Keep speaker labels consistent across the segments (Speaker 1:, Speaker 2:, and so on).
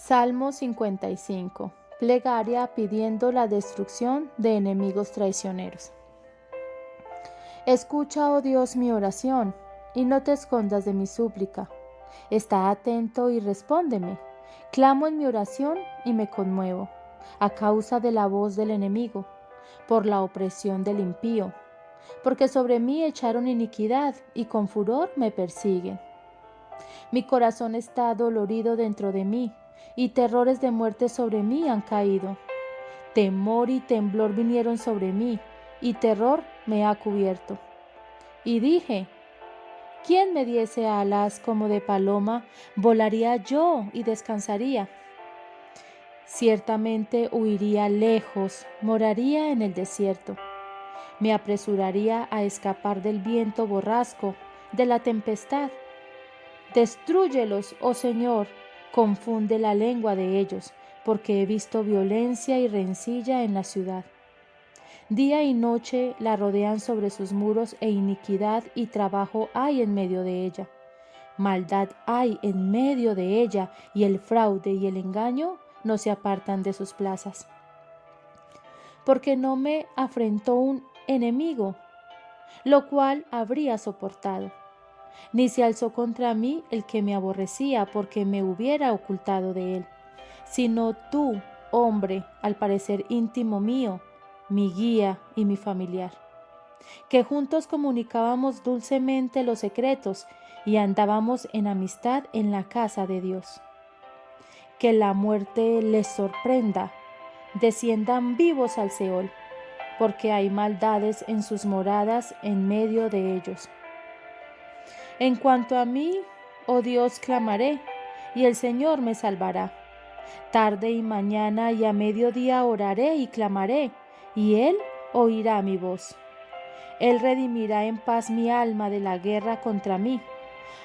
Speaker 1: Salmo 55. Plegaria pidiendo la destrucción de enemigos traicioneros. Escucha, oh Dios, mi oración, y no te escondas de mi súplica. Está atento y respóndeme. Clamo en mi oración y me conmuevo, a causa de la voz del enemigo, por la opresión del impío, porque sobre mí echaron iniquidad y con furor me persiguen. Mi corazón está dolorido dentro de mí, y terrores de muerte sobre mí han caído. Temor y temblor vinieron sobre mí, y terror me ha cubierto. Y dije, ¿quién me diese alas como de paloma? Volaría yo y descansaría. Ciertamente huiría lejos, moraría en el desierto. Me apresuraría a escapar del viento borrasco, de la tempestad. Destrúyelos, oh Señor, confunde la lengua de ellos, porque he visto violencia y rencilla en la ciudad. Día y noche la rodean sobre sus muros, e iniquidad y trabajo hay en medio de ella. Maldad hay en medio de ella, y el fraude y el engaño no se apartan de sus plazas. Porque no me afrentó un enemigo, lo cual habría soportado. Ni se alzó contra mí el que me aborrecía, porque me hubiera ocultado de él, sino tú, hombre, al parecer íntimo mío, mi guía y mi familiar, que juntos comunicábamos dulcemente los secretos y andábamos en amistad en la casa de Dios. Que la muerte les sorprenda, desciendan vivos al Seol, porque hay maldades en sus moradas en medio de ellos. En cuanto a mí, oh Dios, clamaré, y el Señor me salvará. Tarde y mañana y a mediodía oraré y clamaré, y Él oirá mi voz. Él redimirá en paz mi alma de la guerra contra mí.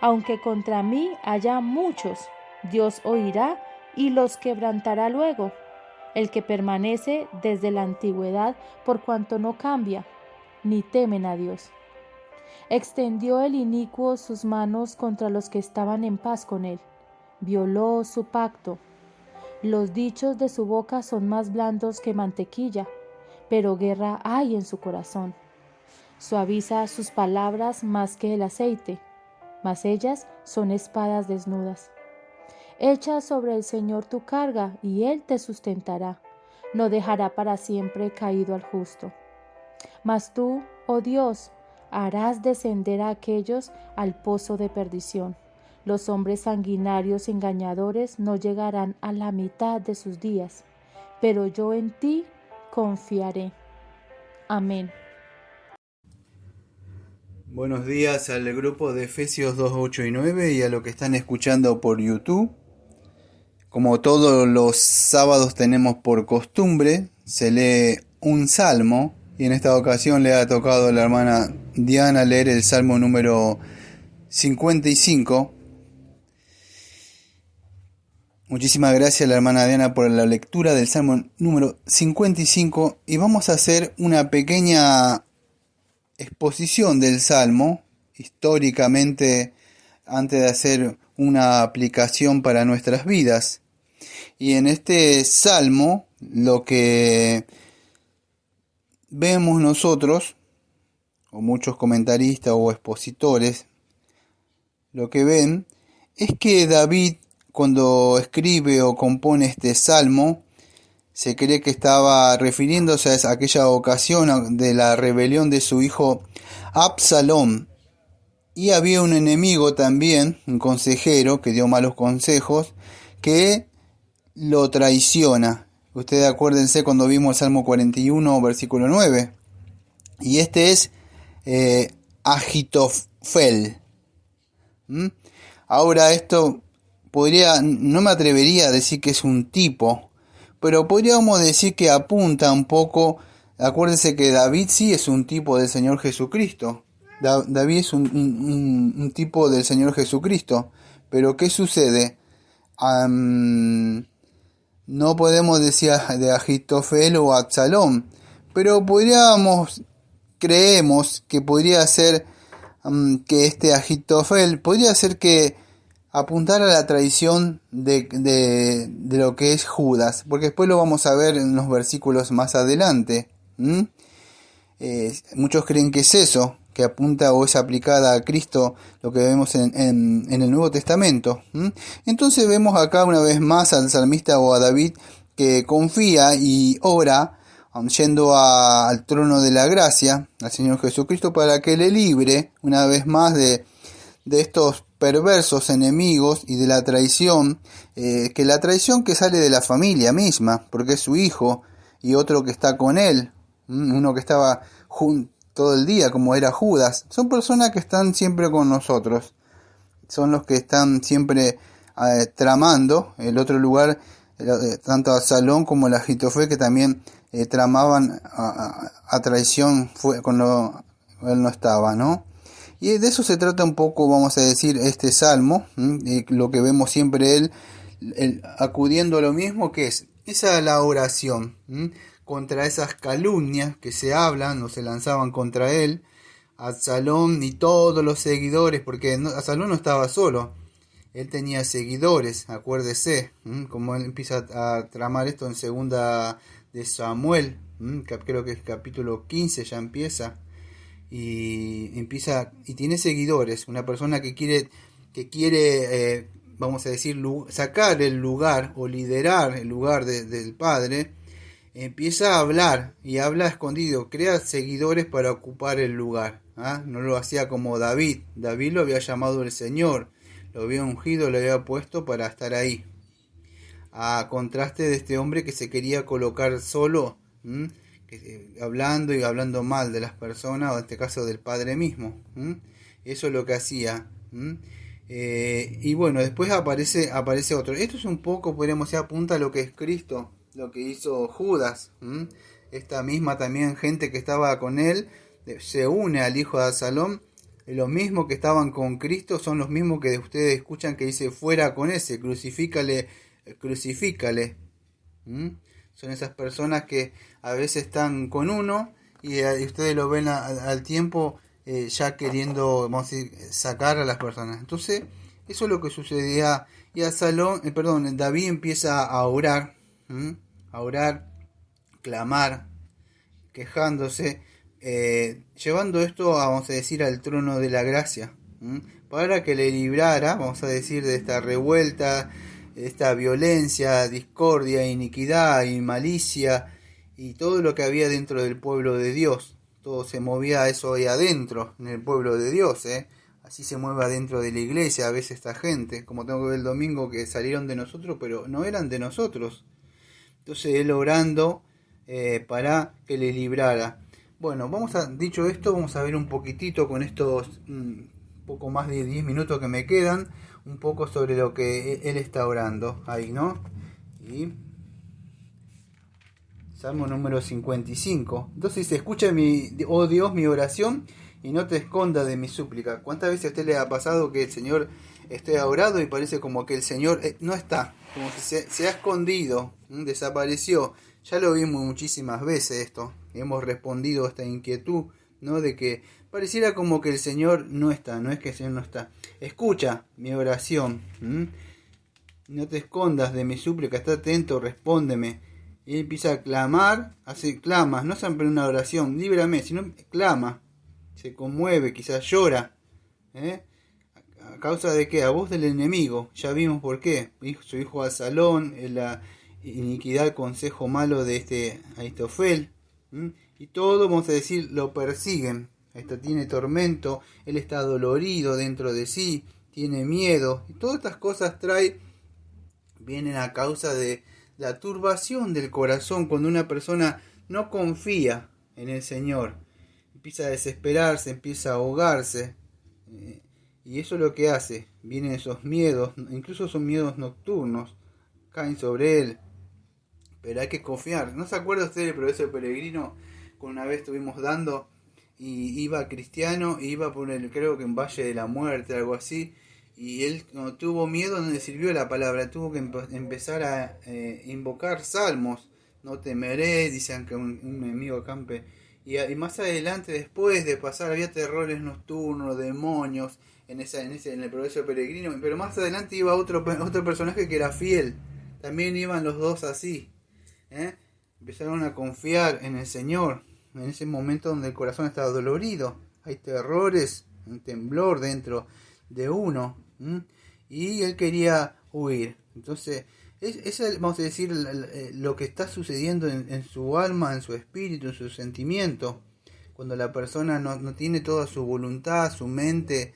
Speaker 1: Aunque contra mí haya muchos, Dios oirá y los quebrantará luego. El que permanece desde la antigüedad, por cuanto no cambia, ni temen a Dios. Extendió el inicuo sus manos contra los que estaban en paz con él. Violó su pacto. Los dichos de su boca son más blandos que mantequilla, pero guerra hay en su corazón. Suaviza sus palabras más que el aceite, mas ellas son espadas desnudas. Echa sobre el Señor tu carga, y Él te sustentará. No dejará para siempre caído al justo. Mas tú, oh Dios, harás descender a aquellos al pozo de perdición. Los hombres sanguinarios y engañadores no llegarán a la mitad de sus días, pero yo en ti confiaré. Amén.
Speaker 2: Buenos días al grupo de Efesios 2, 8 y 9 y a los que están escuchando por YouTube. Como todos los sábados tenemos por costumbre, se lee un salmo. Y en esta ocasión le ha tocado a la hermana Diana leer el Salmo número 55. Muchísimas gracias a la hermana Diana por la lectura del Salmo número 55. Y vamos a hacer una pequeña exposición del Salmo, históricamente, antes de hacer una aplicación para nuestras vidas. Y en este Salmo, lo que vemos nosotros, o muchos comentaristas o expositores, lo que ven es que David, cuando escribe o compone este salmo, se cree que estaba refiriéndose a aquella ocasión de la rebelión de su hijo Absalom. Y había un enemigo también, un consejero que dio malos consejos, que lo traiciona. Ustedes acuérdense cuando vimos el Salmo 41, versículo 9. Y este es Ahitofel. Ahora esto no me atrevería a decir que es un tipo, pero podríamos decir que apunta un poco. Acuérdense que David sí es un tipo del Señor Jesucristo. David es un tipo del Señor Jesucristo. Pero ¿qué sucede? No podemos decir de Ahitofel o Absalom, pero creemos que podría ser que este Ahitofel, podría ser que apuntar a la tradición de lo que es Judas, porque después lo vamos a ver en los versículos más adelante. Muchos creen que es eso, que apunta o es aplicada a Cristo, lo que vemos en el Nuevo Testamento. Entonces vemos acá una vez más al salmista o a David que confía y ora yendo al trono de la gracia, al Señor Jesucristo, para que le libre una vez más de estos perversos enemigos y de la traición, que la traición que sale de la familia misma, porque es su hijo y otro que está con él, uno que estaba todo el día como era Judas. Son personas que están siempre con nosotros, son los que están siempre tramando. El otro lugar, tanto Absalón como la Ahitofel, que también tramaban a traición cuando él no estaba, ¿no? Y de eso se trata un poco, vamos a decir, este salmo, lo que vemos siempre él acudiendo a lo mismo, que es esa la oración contra esas calumnias que se hablan o se lanzaban contra él, Absalón y todos los seguidores, porque Absalón no estaba solo, él tenía seguidores, acuérdese, como él empieza a tramar esto en segunda de Samuel, creo que es capítulo 15 ya empieza. Y empieza y tiene seguidores, una persona que quiere vamos a decir, sacar el lugar o liderar el lugar del padre, empieza a hablar y habla escondido, crea seguidores para ocupar el lugar. No lo hacía como David lo había llamado el Señor, lo había ungido, lo había puesto para estar ahí, a contraste de este hombre que se quería colocar solo, hablando y hablando mal de las personas, o en este caso del padre mismo. Eso es lo que hacía. Y bueno, después aparece otro. Esto es un poco, podríamos decir, apunta a lo que es Cristo, lo que hizo Judas. Esta misma también gente que estaba con él se une al hijo de Absalón. Los mismos que estaban con Cristo son los mismos que ustedes escuchan que dice: fuera con ese, crucifícale. Son esas personas que a veces están con uno y ustedes lo ven al tiempo ya queriendo, vamos a decir, sacar a las personas. Entonces, eso es lo que sucedía. Y David empieza a orar, clamar, quejándose, llevando esto, vamos a decir, al trono de la gracia, para que le librara, vamos a decir, de esta revuelta, esta violencia, discordia, iniquidad y malicia y todo lo que había dentro del pueblo de Dios. Todo se movía eso ahí adentro, en el pueblo de Dios, Así se mueve adentro de la iglesia a veces esta gente, como tengo que ver el domingo, que salieron de nosotros, pero no eran de nosotros. Entonces él orando para que le librara. Bueno, dicho esto, vamos a ver un poquitito con estos poco más de 10 minutos que me quedan, un poco sobre lo que él está orando ahí, ¿no? Y Salmo número 55. Entonces dice: escucha oh Dios, mi oración, y no te escondas de mi súplica. ¿Cuántas veces a usted le ha pasado que el Señor esté orado y parece como que el Señor no está? Como que se ha escondido, desapareció. Ya lo vimos muchísimas veces esto. Hemos respondido a esta inquietud, ¿no? De que pareciera como que el Señor no está. No es que el Señor no está. Escucha mi oración. No te escondas de mi súplica. Está atento, respóndeme. Y él empieza a clamar, clama, no siempre una oración, líbrame, sino clama, se conmueve, quizás llora, ¿a causa de qué? A voz del enemigo, ya vimos por qué, su hijo Absalón, la iniquidad, el consejo malo de este Ahitofel, y todo, vamos a decir, lo persiguen. Tiene tormento, él está dolorido dentro de sí, tiene miedo, y todas estas cosas vienen a causa de la turbación del corazón. Cuando una persona no confía en el Señor, empieza a desesperarse, empieza a ahogarse, y eso es lo que hace. Vienen esos miedos, incluso son miedos nocturnos, caen sobre él, pero hay que confiar. ¿No se acuerda usted del profesor Peregrino? Con una vez estuvimos dando y iba cristiano, iba por creo que en Valle de la Muerte, algo así. Y él, cuando tuvo miedo, no le sirvió la palabra, tuvo que empezar a invocar salmos. No temeré, dice, aunque un enemigo acampe y más adelante, después de pasar, había terrores nocturnos, demonios, en el progreso peregrino, pero más adelante iba otro personaje que era fiel. También iban los dos así. Empezaron a confiar en el Señor, en ese momento donde el corazón estaba dolorido. Hay terrores, un temblor dentro de uno, y él quería huir. Entonces, vamos a decir, lo que está sucediendo en su alma, en su espíritu, en su sentimiento, cuando la persona no tiene toda su voluntad, su mente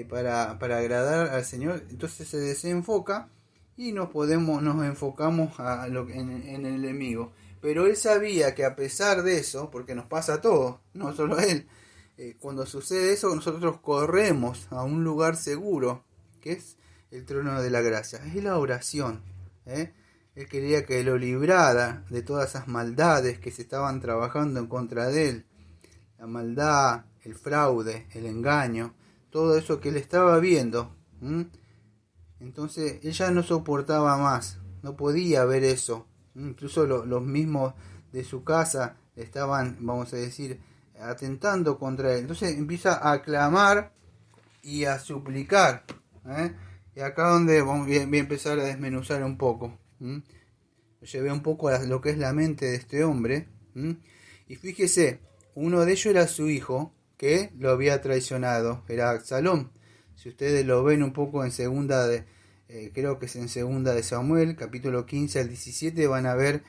Speaker 2: para agradar al Señor, entonces se desenfoca y nos enfocamos en el enemigo. Pero él sabía que a pesar de eso, porque nos pasa a todos, no solo a él, cuando sucede eso, nosotros corremos a un lugar seguro, que es el trono de la gracia, es la oración. Él quería que lo librara de todas esas maldades que se estaban trabajando en contra de él, la maldad, el fraude, el engaño, todo eso que él estaba viendo. Entonces ella no soportaba más, no podía ver eso. Incluso los mismos de su casa estaban, vamos a decir, atentando contra él. Entonces empieza a clamar y a suplicar. Y acá donde voy a empezar a desmenuzar un poco. Llevé un poco a lo que es la mente de este hombre. Y fíjese, uno de ellos era su hijo, que lo había traicionado, era Absalón. Si ustedes lo ven un poco en creo que es en segunda de Samuel, capítulo 15 al 17, van a ver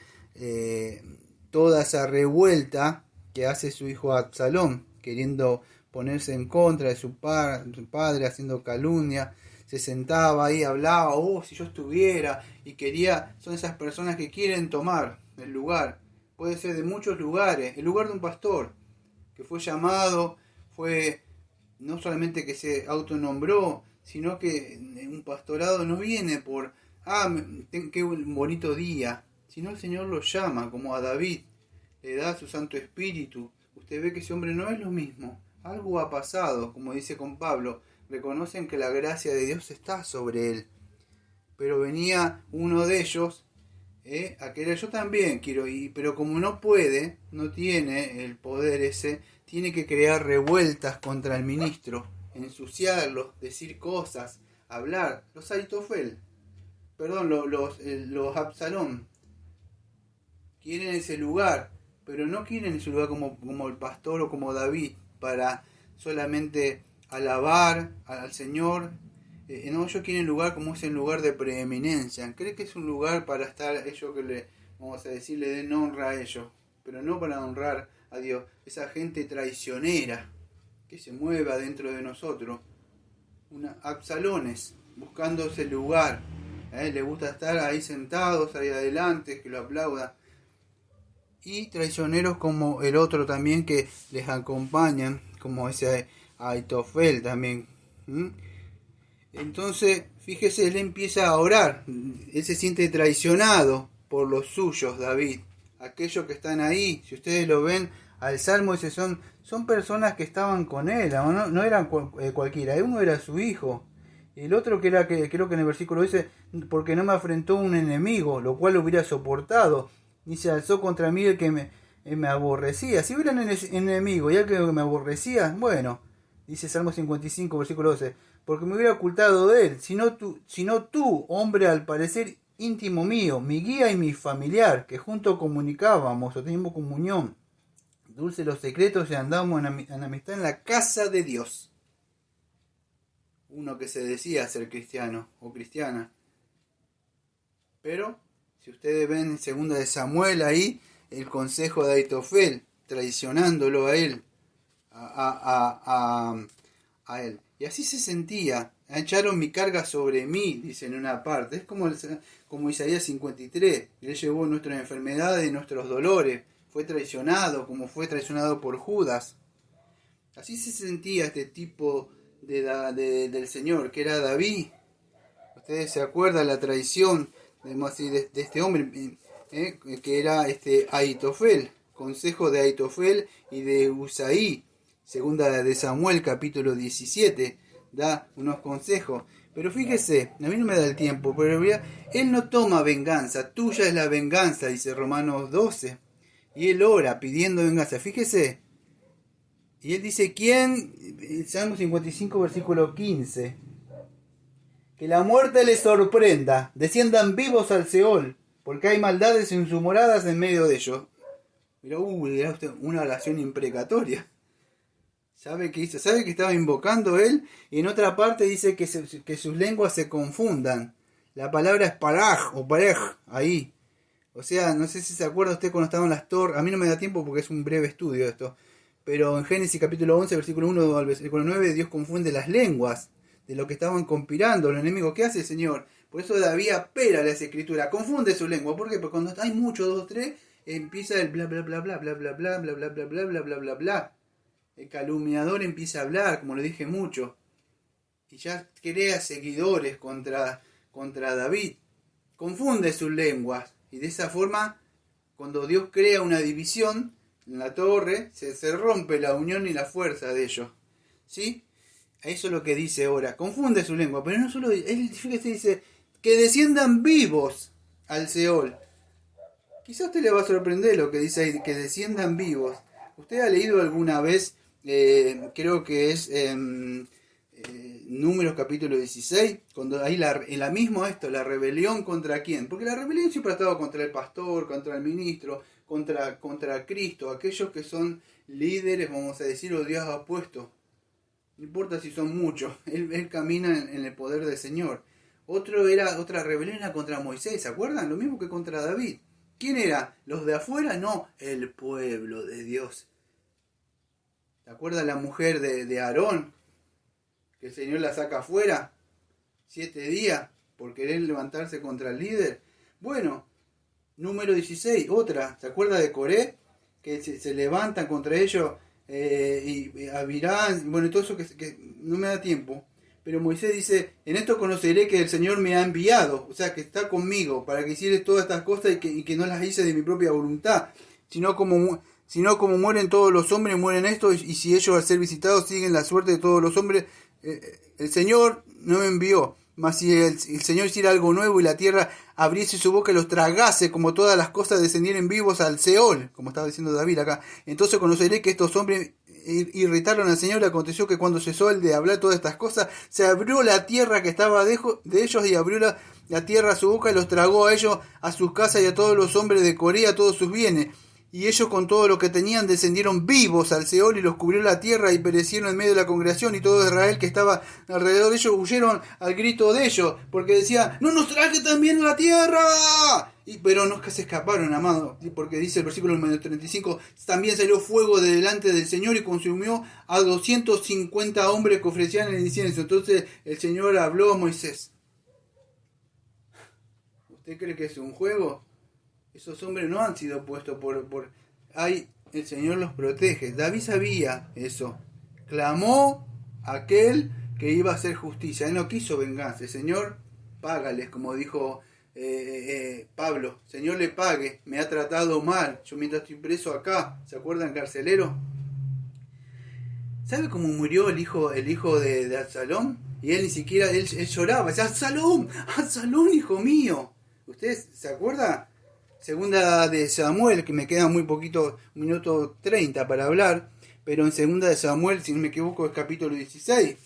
Speaker 2: toda esa revuelta que hace su hijo Absalón, queriendo ponerse en contra de su padre, haciendo calumnia. Se sentaba ahí, hablaba, si yo estuviera, y son esas personas que quieren tomar el lugar, puede ser de muchos lugares, el lugar de un pastor, que fue llamado, no solamente que se autonombró, sino que un pastorado no viene por, qué bonito día, sino el Señor lo llama, como a David, le da su Santo Espíritu. Usted ve que ese hombre no es lo mismo, algo ha pasado, como dice con Pablo, reconocen que la gracia de Dios está sobre él. Pero venía uno de ellos a querer, yo también quiero ir, pero como no puede, no tiene el poder ese, tiene que crear revueltas contra el ministro, ensuciarlos, decir cosas, hablar. Los Aitofel, los Absalón, quieren ese lugar, pero no quieren ese lugar como el pastor o como David, para solamente alabar al Señor. No, ellos quieren lugar como es el lugar de preeminencia. Creen que es un lugar para estar ellos, que vamos a decir, le den honra a ellos, pero no para honrar a Dios. Esa gente traicionera que se mueve adentro de nosotros, Absalones, buscando ese lugar. Le gusta estar ahí sentados, ahí adelante, que lo aplaudan. Y traicioneros como el otro también que les acompañan, como ese Aitofel también. Entonces, fíjese, él empieza a orar. Él se siente traicionado por los suyos, David. Aquellos que están ahí, si ustedes lo ven, al Salmo ese son personas que estaban con él, no eran cualquiera. Uno era su hijo. Y el otro que creo que en el versículo dice, porque no me afrentó un enemigo, lo cual lo hubiera soportado. Ni se alzó contra mí el que me aborrecía. Si hubieran enemigo y el que me aborrecía, bueno, dice Salmo 55, versículo 12, porque me hubiera ocultado de él, sino tú, hombre al parecer íntimo mío, mi guía y mi familiar, que juntos comunicábamos o teníamos comunión, dulce los secretos y andábamos en amistad en la casa de Dios. Uno que se decía ser cristiano o cristiana. Pero, si ustedes ven en segunda de Samuel ahí, el consejo de Aitofel, traicionándolo a él, a él. Y así se sentía. Echaron mi carga sobre mí, dice en una parte. Es como Isaías 53. Él llevó nuestras enfermedades y nuestros dolores. Fue traicionado, como fue traicionado por Judas. Así se sentía este tipo del Señor, que era David. Ustedes se acuerdan la traición de este hombre, que era Aitofel. Consejo de Aitofel y de Usaí. Segunda de Samuel, capítulo 17, da unos consejos. Pero fíjese, a mí no me da el tiempo, pero él no toma venganza, tuya es la venganza, dice Romanos 12. Y él ora pidiendo venganza. Fíjese, Y él dice, ¿quién? Salmo 55, versículo 15. Que la muerte les sorprenda, desciendan vivos al Seol, porque hay maldades en sus moradas en medio de ellos. Mirá, era usted una oración imprecatoria. ¿Sabe qué hizo? ¿Sabe que estaba invocando él? Y en otra parte dice que sus lenguas se confundan. La palabra es paraj o parej, ahí. O sea, no sé si se acuerda usted cuando estaban las torres. A mí no me da tiempo porque es un breve estudio esto. Pero en Génesis capítulo 11, versículo 1 al versículo 9, Dios confunde las lenguas de lo que estaban conspirando los enemigos. ¿Qué hace el Señor? Por eso David apela a la escritura, confunde su lengua. ¿Por qué? Porque cuando hay mucho, dos o tres, empieza el bla bla bla bla bla bla bla bla bla bla bla bla bla bla bla. El calumniador empieza a hablar, como lo dije mucho, y ya crea seguidores contra David. Confunde sus lenguas, y de esa forma, cuando Dios crea una división en la torre, se rompe la unión y la fuerza de ellos. ¿Sí? Eso es lo que dice ahora. Confunde su lengua, pero no solo él dice que desciendan vivos al Seol. Quizá a usted le va a sorprender lo que dice ahí, que desciendan vivos. ¿Usted ha leído alguna vez, creo que es Números capítulo 16, cuando ahí en la misma esto, la rebelión contra quién? Porque la rebelión siempre ha estado contra el pastor, contra el ministro, contra Cristo, aquellos que son líderes, vamos a decir, o Dios ha puesto. No importa si son muchos, él camina en el poder del Señor. Otra rebelión era contra Moisés, ¿se acuerdan? Lo mismo que contra David. ¿Quién era? ¿Los de afuera? No, el pueblo de Dios. ¿Se acuerda la mujer de Aarón? Que el Señor la saca afuera 7 días por querer levantarse contra el líder. Bueno, número 16, otra. ¿Se acuerda de Coré? Que se levantan contra ellos y Abirán, bueno, todo eso que no me da tiempo. Pero Moisés dice, en esto conoceré que el Señor me ha enviado, o sea, que está conmigo para que hiciera todas estas cosas y que no las hice de mi propia voluntad, sino como mueren todos los hombres, mueren estos, y si ellos al ser visitados siguen la suerte de todos los hombres, el Señor no me envió. Mas si el Señor hiciera algo nuevo y la tierra abriese su boca y los tragase, como todas las cosas descendieren vivos al Seol, como estaba diciendo David acá, entonces conoceré que estos hombres irritaron al Señor. Aconteció que cuando cesó el de hablar todas estas cosas, se abrió la tierra que estaba de ellos, y abrió la tierra a su boca y los tragó a ellos, a sus casas y a todos los hombres de Corea, a todos sus bienes. Y ellos con todo lo que tenían descendieron vivos al Seol y los cubrió la tierra y perecieron en medio de la congregación, y todo Israel que estaba alrededor de ellos huyeron al grito de ellos, porque decía, no nos traje también la tierra. Pero no es que se escaparon, amado, porque dice el versículo 35, también salió fuego de delante del Señor y consumió a 250 hombres que ofrecían el incienso. Entonces el Señor habló a Moisés. ¿Usted cree que es un juego? Esos hombres no han sido puestos por... el Señor los protege. David sabía eso. Clamó a aquel que iba a hacer justicia. Él no quiso venganza. El Señor, págales, como dijo Pablo. Señor, le pague. Me ha tratado mal. Yo mientras estoy preso acá. ¿Se acuerdan, carcelero? ¿Sabe cómo murió el hijo de Absalón? Y él ni siquiera... Él lloraba. Decía, Absalón, Absalón, hijo mío. ¿Usted se acuerda? Segunda de Samuel, que me queda muy poquito, 1:30 para hablar, pero en segunda de Samuel, si no me equivoco, es capítulo 16.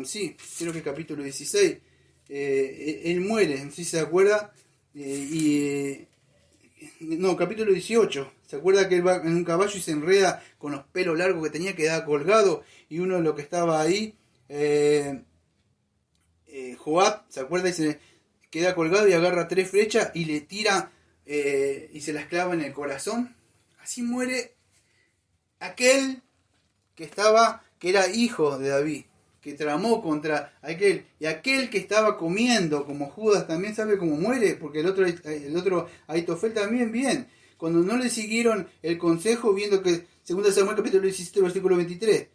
Speaker 2: Sí, creo que es capítulo 16. Él muere, no sé si se acuerda. No, capítulo 18. ¿Se acuerda que él va en un caballo y se enreda con los pelos largos que tenía, quedaba colgado? Y uno de los que estaba ahí, Joab, ¿se acuerda? Y se queda colgado y agarra 3 flechas y le tira... y se las clava en el corazón. Así muere aquel que era hijo de David, que tramó contra aquel, y aquel que estaba comiendo como Judas también. ¿Sabe cómo muere? Porque el otro Ahitofel también, bien, cuando no le siguieron el consejo, viendo que 2 Samuel capítulo 17 versículo 23,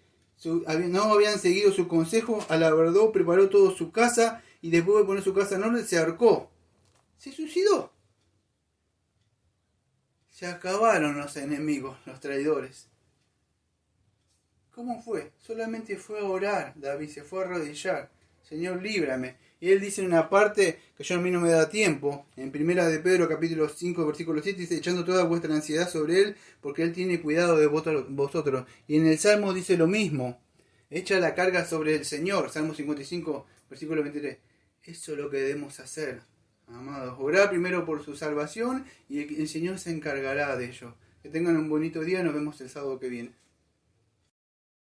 Speaker 2: no habían seguido su consejo, alabardó, preparó todo su casa, y después de poner su casa en orden se ahorcó, se suicidó. Se acabaron los enemigos, los traidores. ¿Cómo fue? Solamente fue a orar, David, se fue a arrodillar. Señor, líbrame. Y él dice en una parte que yo a mí no me da tiempo, en primera de Pedro capítulo 5 versículo 7 dice, echando toda vuestra ansiedad sobre él, porque él tiene cuidado de vosotros. Y en el Salmo dice lo mismo, echa la carga sobre el Señor, Salmo 55 versículo 23. Eso es lo que debemos hacer, amados. Orar primero por su salvación y el Señor se encargará de ello. Que tengan un bonito día, nos vemos el sábado que viene.